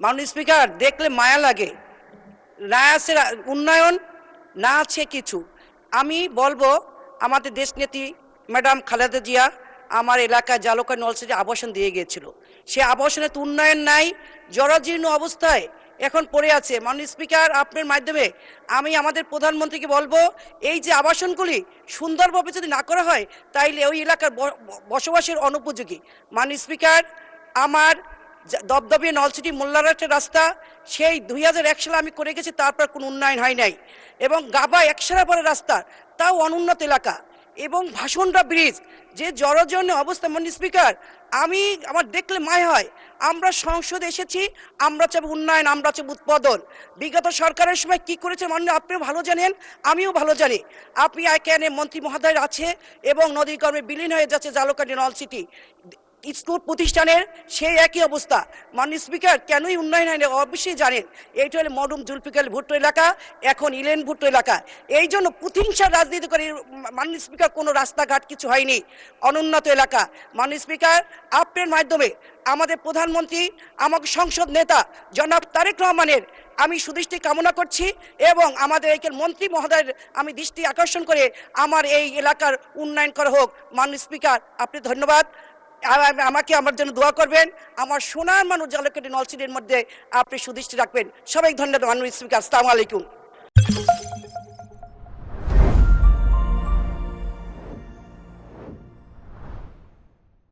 মাননীয় স্পিকার, দেখলে মায়া লাগে। না আছে উন্নয়ন, না আছে কিছু। আমি বলবো আমাদের দেশনেত্রী ম্যাডাম খালেদা জিয়া আমার এলাকায় জালকা নলছিটি আবাসন দিয়ে গিয়েছিল। সে আবাসনে তো উন্নয়ন নাই, জরাজীর্ণ অবস্থায় এখন পড়ে আছে। মাননীয় স্পিকার, আপনার মাধ্যমে আমি আমাদের প্রধানমন্ত্রীকে বলবো, এই যে আবাসনগুলি সুন্দরভাবে যদি না করা হয় তাইলে ওই এলাকার বসবাসের অনুপযোগী। মাননীয় স্পিকার, আমার দপদপে নলছিটি মোল্লারহাটের রাস্তা সেই 2001 সালে আমি করে গেছি, তারপর কোনো উন্নয়ন হয় নাই। এবং গাবা একসারা পরে রাস্তা, তাও অনুন্নত এলাকা। এবং ভাষণটা ব্রিজ যে জরাজীর্ণ অবস্থা। মাননীয় স্পিকার, আমার দেখলে মায় হয়। আমরা সংসদে এসেছি, আমরা চাই উন্নয়ন, আমরা চাই উৎপাদন। বিগত সরকারের সময় কি করেছে মাননীয় আপনিও ভালো জানেন, আমিও ভালো জানি। আপনি এখানে মন্ত্রী মহোদয় আছে এবং নদীকর্মে বিলীন হয়ে যাচ্ছে জালকাঠি নলছিটি স্কুল প্রতিষ্ঠানের সেই একই অবস্থা। মাননীয় স্পিকার, কেনই উন্নয়ন হয়নি অবশ্যই জানেন। এইটা হলো মরুম জুলফিকার ভুট্টো এলাকা, এখন ইলেন ভুট্টো এলাকা। এই জন্য প্রতিহিংসার রাজনীতি করে মাননীয় স্পিকার কোনো রাস্তাঘাট কিছু হয়নি, অনুন্নত এলাকা। মাননীয় স্পিকার, আপনার মাধ্যমে আমাদের প্রধানমন্ত্রী, আমাকে সংসদ নেতা জনাব তারেক রহমানের আমি সুদৃষ্টি কামনা করছি এবং আমাদের এই মন্ত্রী মহোদয়ের আমি দৃষ্টি আকর্ষণ করে আমার এই এলাকার উন্নয়ন করা হোক। মাননীয় স্পিকার, আপনি ধন্যবাদ। আমাকে আমার জন্য দোয়া করবেন। আমার সোনার মানুষ জালকাঠি নলছিটির মধ্যে আপনি সুদৃষ্টি রাখবেন। সবাই ধন্যবাদ। মাননীয় স্পিকার, আসসালামু আলাইকুম।